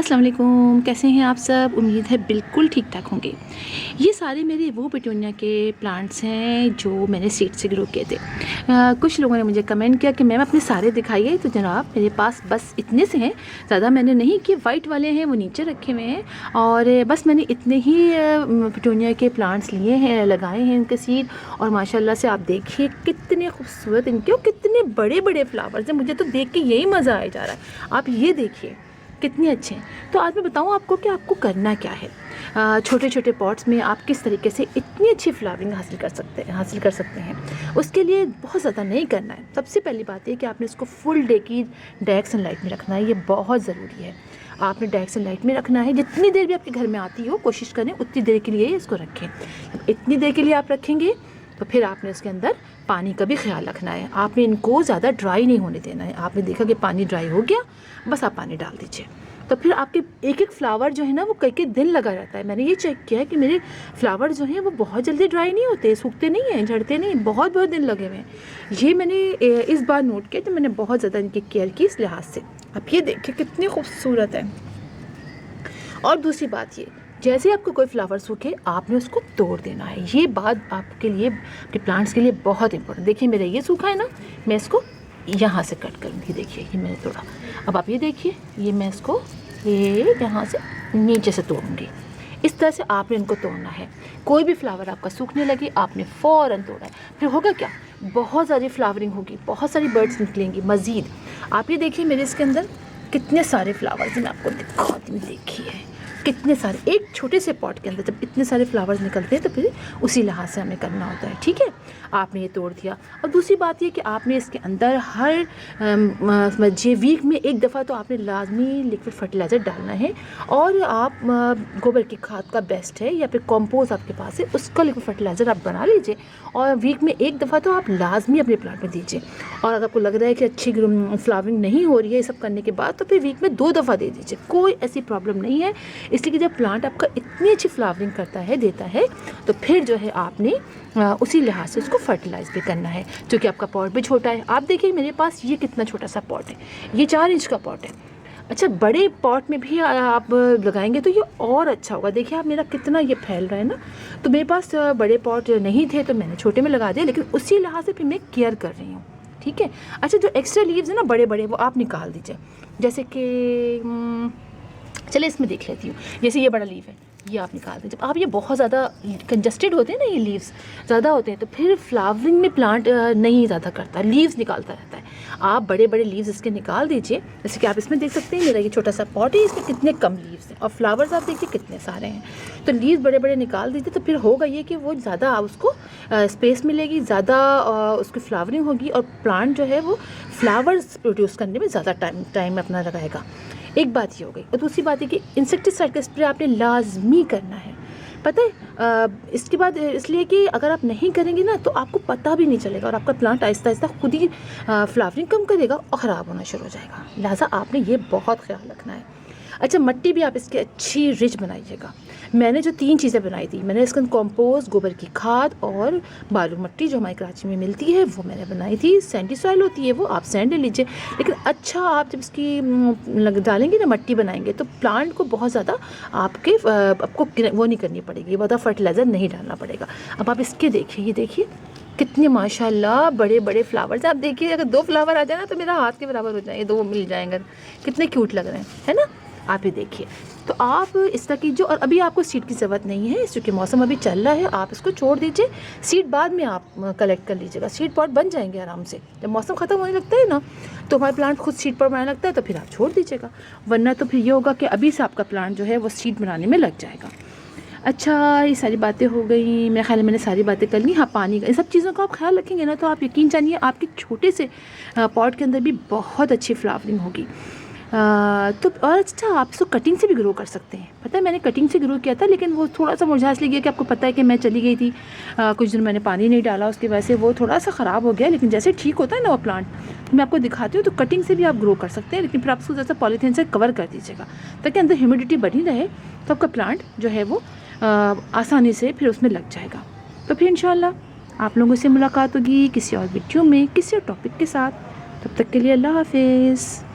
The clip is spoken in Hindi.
अस्सलाम वालेकुम, कैसे हैं आप सब। उम्मीद है बिल्कुल ठीक ठाक होंगे। ये सारे मेरे वो पिटूनिया के प्लांट्स हैं जो मैंने सीड से ग्रो किए थे। कुछ लोगों ने मुझे कमेंट किया कि मैम अपने सारे दिखाइए, तो जनाब मेरे पास बस इतने से हैं, ज़्यादा मैंने नहीं किए। वाइट वाले हैं वो नीचे रखे हुए हैं और बस मैंने इतने ही पिटूनिया के प्लांट्स लिए हैं, लगाए हैं इनके सीड। और माशाल्लाह से आप देखिए कितने खूबसूरत इनके और कितने बड़े बड़े फ्लावर्स हैं। मुझे तो देख के यही मज़ा आ जा रहा है। आप ये देखिए कितने अच्छे हैं। तो आज मैं बताऊँ आपको कि आपको करना क्या है। छोटे छोटे पॉट्स में आप किस तरीके से इतनी अच्छी फ्लावरिंग हासिल कर सकते हैं। उसके लिए बहुत ज़्यादा नहीं करना है। सबसे पहली बात है कि आपने इसको फुल डे की डायरेक्ट सनलाइट में रखना है। ये बहुत ज़रूरी है। आपने डायरेक्ट सनलाइट में रखना है। जितनी देर भी आपके घर में आती हो कोशिश करें उतनी देर के लिए इसको रखें। इतनी देर के लिए आप रखेंगे तो फिर आपने इसके अंदर पानी का भी ख्याल रखना है। आपने इनको ज़्यादा ड्राई नहीं होने देना है। आपने देखा कि पानी ड्राई हो गया, बस आप पानी डाल दीजिए। तो फिर आपके एक एक फ्लावर जो है ना वो कई दिन लगा रहता है। मैंने ये चेक किया है कि मेरे फ्लावर जो हैं वो बहुत जल्दी ड्राई नहीं होते, सूखते नहीं हैं, झड़ते नहीं, बहुत दिन लगे हुए हैं। ये मैंने इस बार नोट किया तो मैंने बहुत ज़्यादा इनकी केयर की इस लिहाज से। आप ये देखिए कितनी खूबसूरत है। और दूसरी बात ये, जैसे आपको कोई फ्लावर सूखे आपने उसको तोड़ देना है। ये बात आपके लिए, आपके प्लांट्स के लिए बहुत इंपॉर्टेंट। देखिए मेरा ये सूखा है ना, मैं इसको यहाँ से कट करूँगी। देखिए ये मैंने तोड़ा। अब आप ये देखिए, ये मैं इसको ये यहाँ से नीचे से तोड़ूँगी। इस तरह से आपने इनको तोड़ना है। कोई भी फ्लावर आपका सूखने लगे आपने फ़ौरन तोड़ा है। फिर होगा क्या, बहुत सारी फ्लावरिंग होगी, बहुत सारी बर्ड्स निकलेंगी मज़ीद। आप ये देखिए मेरे इसके अंदर कितने सारे फ्लावर्स हैं। मैं आपको दिखाती हूँ, देखिए कितने सारे। एक छोटे से पॉट के अंदर जब इतने सारे फ्लावर्स निकलते हैं तो फिर उसी लिहाज से हमें करना होता है। ठीक है, आपने ये तोड़ दिया। और दूसरी बात ये कि आपने इसके अंदर हर समझिए वीक में एक दफ़ा तो आपने लाजमी लिक्विड फर्टिलाइज़र डालना है। और आप गोबर की खाद का बेस्ट है या फिर कंपोस्ट आपके पास है उसका लिक्विड फर्टिलाइज़र आप बना लीजिए और वीक में एक दफ़ा तो आप लाजमी अपने प्लांट में दीजिए। और अगर आपको लग रहा है कि अच्छी फ्लावरिंग नहीं हो रही है ये सब करने के बाद, तो फिर वीक में 2 दफ़ा दे दीजिए। कोई ऐसी प्रॉब्लम नहीं है। इसलिए कि जब प्लांट आपका इतनी अच्छी फ्लावरिंग देता है तो फिर जो है आपने उसी लिहाज से उसको फर्टिलाइज़ भी करना है। क्योंकि आपका पॉट भी छोटा है। आप देखिए मेरे पास ये कितना छोटा सा पॉट है, ये 4 इंच का पॉट है। अच्छा, बड़े पॉट में भी आप लगाएंगे तो ये और अच्छा होगा। देखिए आप मेरा कितना ये फैल रहा है ना। तो मेरे पास बड़े पॉट नहीं थे तो मैंने छोटे में लगा दिया, लेकिन उसी लिहाज से फिर मैं केयर कर रही हूँ। ठीक है। अच्छा, जो एक्स्ट्रा लीव्स है ना बड़े बड़े वो आप निकाल दीजिए। जैसे कि चले इसमें देख लेती हूँ। जैसे ये बड़ा लीव है, ये आप निकाल दें। जब आप ये बहुत ज़्यादा कंजस्टेड होते हैं ना, ये लीव्स ज़्यादा होते हैं तो फिर फ्लावरिंग में प्लांट नहीं ज़्यादा करता, लीव्स निकालता रहता है। आप बड़े बड़े लीव्स इसके निकाल दीजिए। जैसे कि आप इसमें देख सकते हैं मेरा ये छोटा सा पॉट है, इसमें कितने कम लीव्स हैं और फ्लावर्स आप देखिए कितने सारे हैं। तो लीव्स बड़े बड़े निकाल दीजिए तो फिर होगा ये कि वो ज़्यादा उसको स्पेस मिलेगी, ज़्यादा उसकी फ्लावरिंग होगी और प्लांट जो है वो फ्लावर्स प्रोड्यूस करने में ज़्यादा टाइम अपना लगाएगा। एक बात ये हो गई। और दूसरी बात है कि इंसेक्टिसाइड का स्प्रे आपने लाजमी करना है। पता है इसके बाद इसलिए कि अगर आप नहीं करेंगे ना तो आपको पता भी नहीं चलेगा और आपका प्लांट आहिस्ता आहिस्ता खुद ही फ्लावरिंग कम करेगा और ख़राब होना शुरू हो जाएगा। लिहाजा आपने ये बहुत ख्याल रखना है। अच्छा, मिट्टी भी आप इसकी अच्छी रिच बनाइएगा। मैंने जो 3 चीज़ें बनाई थी, मैंने इसका कंपोस्ट, गोबर की खाद और बालू मिट्टी जो हमारे कराची में मिलती है वो मैंने बनाई थी। सैंडी सॉइल होती है वो, आप सैंड ले लीजिए। लेकिन अच्छा आप जब इसकी डालेंगे ना, मिट्टी बनाएंगे तो प्लांट को बहुत ज़्यादा आपको वो नहीं करनी पड़ेगी, बहुत फर्टिलाइज़र नहीं डालना पड़ेगा। अब आप इसके देखिए, ये देखिए कितने माशाल्लाह बड़े बड़े फ्लावर्स। आप देखिए अगर 2 फ्लावर आ जाए ना तो मेरा हाथ के बराबर हो जाएंगे, 2 मिल जाएंगे। कितने क्यूट लग रहे हैं, है ना। आप ये देखिए। तो आप इस तरह की जो, और अभी आपको सीड की ज़रूरत नहीं है क्योंकि मौसम अभी चल रहा है, आप इसको छोड़ दीजिए। सीड बाद में आप कलेक्ट कर लीजिएगा। सीड पॉट बन जाएंगे आराम से। जब मौसम ख़त्म होने लगता है ना तो हमारा प्लांट खुद सीड पॉट बनाने लगता है तो फिर आप छोड़ दीजिएगा। वरना तो फिर ये होगा कि अभी से आपका प्लांट जो है वो सीड बनाने में लग जाएगा। अच्छा, ये सारी बातें हो गई। मेरे ख्याल में मैंने सारी बातें कर ली। हाँ, पानी का, इन सब चीज़ों का आप ख्याल रखेंगे ना तो आप यकीन जानिए आपके छोटे से पॉट के अंदर भी बहुत अच्छी फ्लावरिंग होगी। तो और अच्छा, आप इसको कटिंग से भी ग्रो कर सकते हैं। पता है मैंने कटिंग से ग्रो किया था लेकिन वो थोड़ा सा मुरझा इसलिए गया कि आपको पता है कि मैं चली गई थी कुछ दिन, मैंने पानी नहीं डाला उसकी वजह से वो थोड़ा सा ख़राब हो गया। लेकिन जैसे ठीक होता है ना वो प्लांट, तो मैं आपको दिखाती हूँ। तो कटिंग से भी आप ग्रो कर सकते हैं, लेकिन फिर आप उसको जैसे पॉलीथीन से कवर कर दीजिएगा ताकि अंदर ह्यूमिडिटी बनी रहे, तो आपका प्लांट जो है वो आसानी से फिर उसमें लग जाएगा। तो फिर इंशाल्लाह आप लोगों से मुलाकात होगी किसी और वीडियो में किसी और टॉपिक के साथ। तब तक के लिए अल्लाह हाफिज़।